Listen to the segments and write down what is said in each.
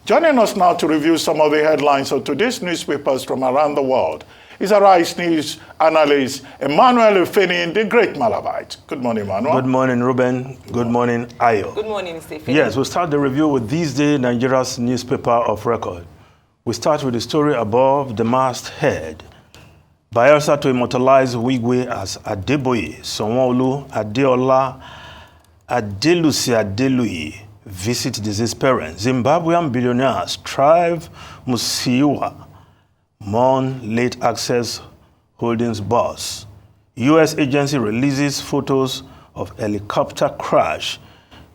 Joining us now to review some of the headlines of today's newspapers from around the world is our Rice News analyst, Emmanuel Ufeni, the great Malabite. Good morning, Emmanuel. Good morning, Ruben. Good morning, Ayo. Good morning, Mr. Ufeni. Yes, we'll start the review with This Day, Nigeria's newspaper of record. We start with the story above the masthead. Bayelsa to immortalize Wigwe as Adeboye, Sanwo-Olu, Adeola, Adelusi Adeluyi visit deceased parents. Zimbabwean billionaires Strive Musiiwa mourn late Access Holdings boss. U.S. agency releases photos of helicopter crash.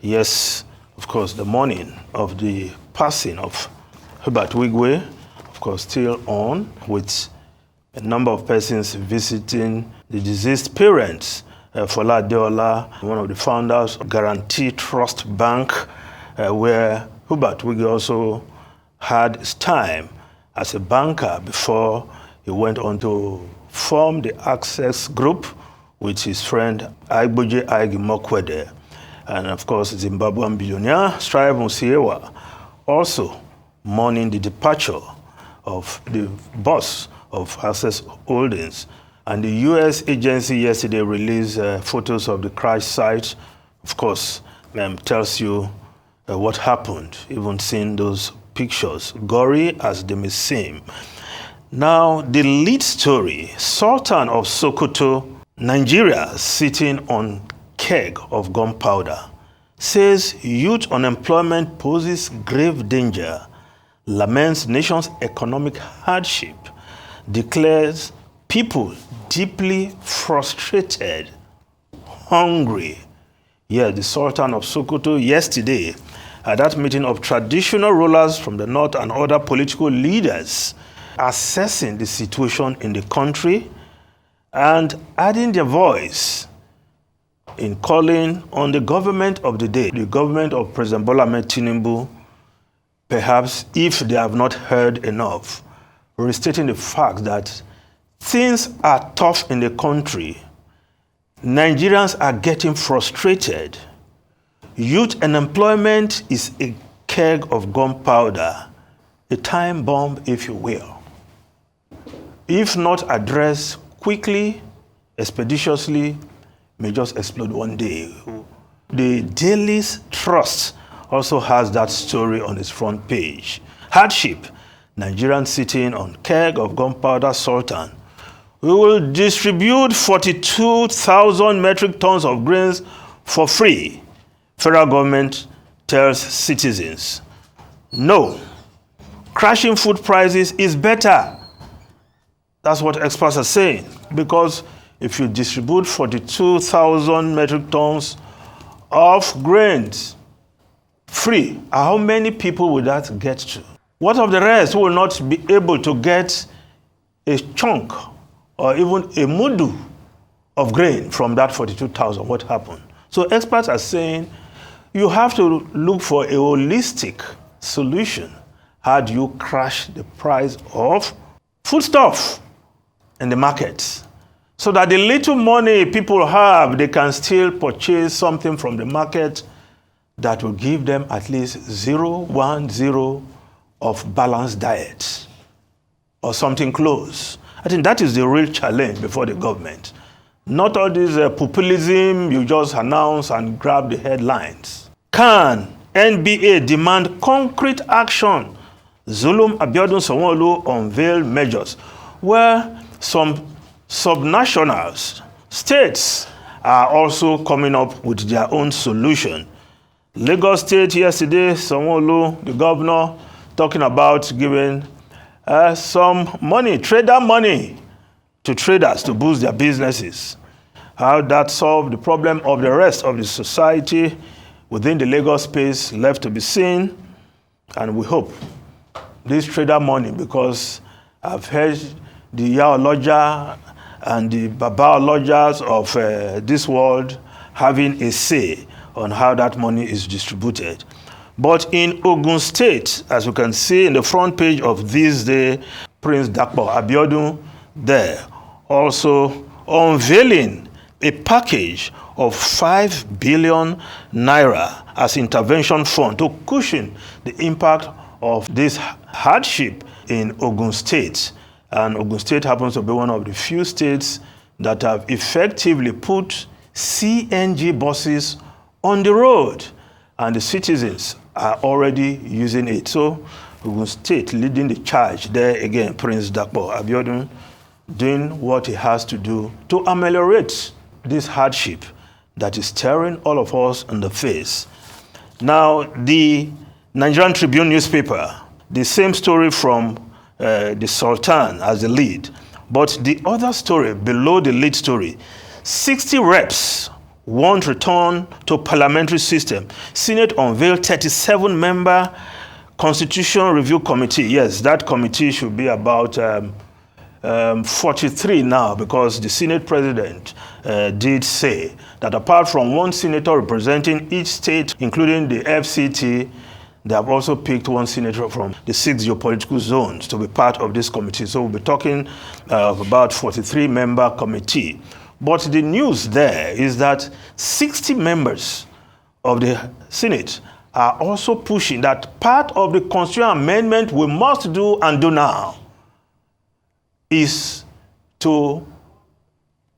Yes, of course, the morning of the passing of Hubert Wigwe, of course, still on, with a number of persons visiting the deceased parents. Fola Adeola, one of the founders of Guarantee Trust Bank, where Hubert Wigwe also had his time as a banker before he went on to form the Access Group with his friend Aigboje Aigimokwede. And of course, Zimbabwean billionaire Strive Musiiwa also mourning the departure of the boss of Access Holdings. And the U.S. agency yesterday released photos of the crash site. Of course, tells you what happened, even seeing those pictures, gory as they may seem. Now, the lead story, Sultan of Sokoto, Nigeria, sitting on keg of gunpowder, says youth unemployment poses grave danger, laments nation's economic hardship, declares people deeply frustrated, hungry. Yes, the Sultan of Sokoto yesterday at that meeting of traditional rulers from the north and other political leaders assessing the situation in the country and adding their voice in calling on the government of the day, the government of President Bola Ahmed Tinubu, perhaps if they have not heard enough, restating the fact that things are tough in the country. Nigerians are getting frustrated. Youth unemployment is a keg of gunpowder, a time bomb, if you will. If not addressed quickly, expeditiously, may just explode one day. The Daily Trust also has that story on its front page. Hardship, Nigerians sitting on keg of gunpowder. Sultan. We will distribute 42,000 metric tons of grains for free. Federal government tells citizens. No. Crashing food prices is better. That's what experts are saying. Because if you distribute 42,000 metric tons of grains free, how many people will that get to? What of the rest who will not be able to get a chunk or even a mudu of grain from that 42,000? What happened? So experts are saying you have to look for a holistic solution. How do you crash the price of foodstuff in the markets so that the little money people have, they can still purchase something from the market that will give them at least 0.10 of balanced diet or something close. I think that is the real challenge before the government. Not all this populism you just announce and grab the headlines. Can NBA demand concrete action? Zulum Abiodun Sanwo-Olu unveiled measures where some subnationals, states, are also coming up with their own solution. Lagos State yesterday, Sanwo-Olu, the governor, talking about giving some money, trader money, to traders to boost their businesses. How that solved the problem of the rest of the society within the Lagos space left to be seen. And we hope this trader money, because I've heard the Yaologia and the Babaologias of this world having a say on how that money is distributed. But in Ogun State, as you can see in the front page of This Day, Prince Dapo Abiodun there also unveiling a package of 5 billion naira as intervention fund to cushion the impact of this hardship in Ogun State. And Ogun State happens to be one of the few states that have effectively put CNG buses on the road, and the citizens are already using it. So Ogun State leading the charge there again, Prince Dakpo Abiodun doing what he has to do to ameliorate this hardship that is staring all of us in the face. Now, the Nigerian Tribune newspaper, the same story from the Sultan as the lead, but the other story below the lead story, 60 reps won't return to parliamentary system. Senate unveiled 37-member Constitution Review Committee. Yes, that committee should be about 43 now, because the Senate president did say that apart from one senator representing each state, including the FCT, they have also picked one senator from the 6 geopolitical zones to be part of this committee. So we'll be talking about 43-member committee. But the news there is that 60 members of the Senate are also pushing that part of the constitutional amendment we must do and do now is to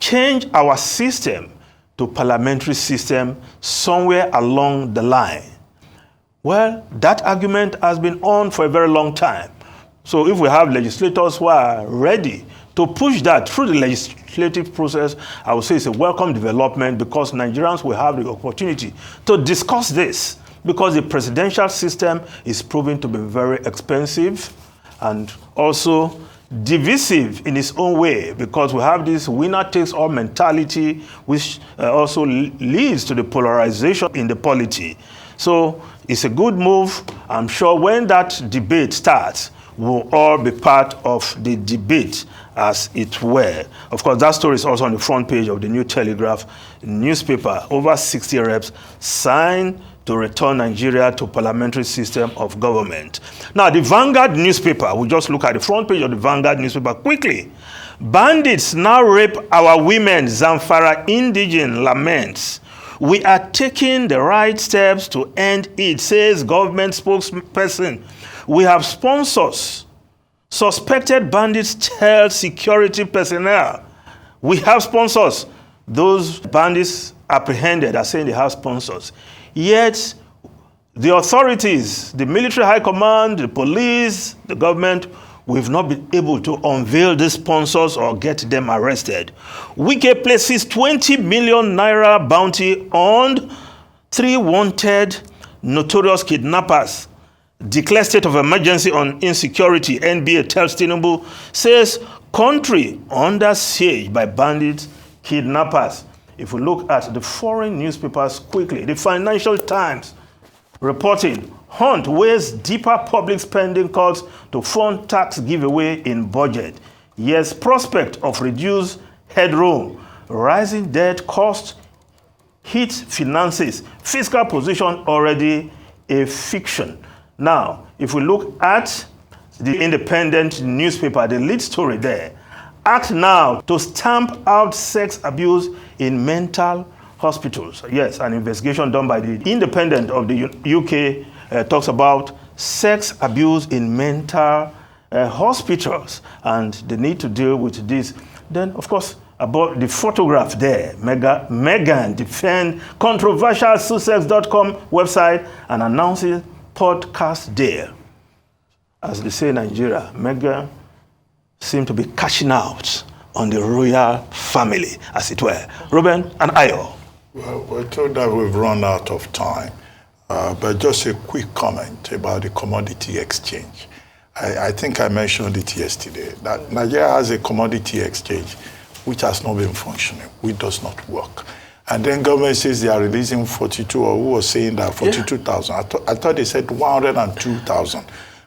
change our system to parliamentary system somewhere along the line. Well, that argument has been on for a very long time. So if we have legislators who are ready to push that through the legislative process, I would say it's a welcome development, because Nigerians will have the opportunity to discuss this, because the presidential system is proving to be very expensive and also divisive in its own way, because we have this winner-takes-all mentality, which also leads to the polarization in the polity. So it's a good move. I'm sure when that debate starts, we'll all be part of the debate, as it were. Of course, that story is also on the front page of the New Telegraph newspaper. Over 60 reps signed to return Nigeria to parliamentary system of government. Now, the Vanguard newspaper, we'll just look at the front page of the Vanguard newspaper quickly. Bandits now rape our women, Zamfara indigene laments. We are taking the right steps to end it, says government spokesperson. We have sponsors. Suspected bandits tell security personnel. We have sponsors. Those bandits apprehended are saying they have sponsors. Yet, the authorities, the military high command, the police, the government, we've not been able to unveil these sponsors or get them arrested. Wike places 20 million naira bounty on 3 wanted notorious kidnappers. Declare state of emergency on insecurity. NBA tells Tinubu, says country under siege by bandits, kidnappers. If we look at the foreign newspapers quickly, the Financial Times reporting, Hunt weighs deeper public spending cuts to fund tax giveaway in budget. Yes, prospect of reduced headroom. Rising debt cost hit finances. Fiscal position already a fiction. Now, if we look at the Independent newspaper, the lead story there, act now to stamp out sex abuse in mental hospitals. Yes, an investigation done by the Independent of the UK talks about sex abuse in mental hospitals and the need to deal with this. Then, of course, about the photograph there, Meghan defend controversial Sussex.com website and announces podcast deal. As they say in Nigeria, Meghan seem to be cashing out on the royal family, as it were. Ruben and Ayo. Well, we're told that we've run out of time, but just a quick comment about the commodity exchange. I think I mentioned it yesterday, that Nigeria has a commodity exchange which has not been functioning, which does not work. And then government says they are releasing 42, or who was saying that 42,000. I thought they said 102,000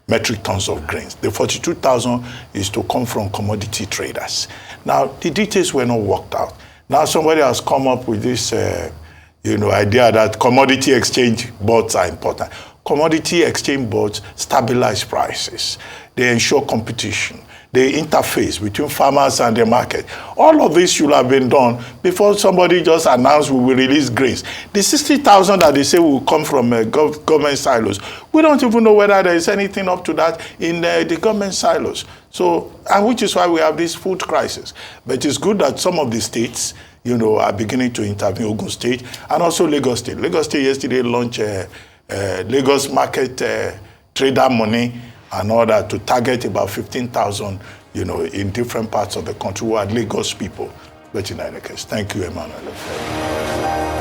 metric tons of grains. The 42,000 is to come from commodity traders. Now, the details were not worked out. Now somebody has come up with this idea that commodity exchange boards are important. Commodity exchange boards stabilize prices. They ensure competition. the interface between farmers and the market. All of this should have been done before somebody just announced we will release grains. The 60,000 that they say will come from government silos, we don't even know whether there is anything up to that in the government silos. So, and which is why we have this food crisis. But it's good that some of the states, you know, are beginning to intervene, Ogun State and also Lagos State. Lagos State yesterday launched Lagos market trader money and all that to target about 15,000, you know, in different parts of the country who are Lagos people. But in any case, thank you, Emmanuel.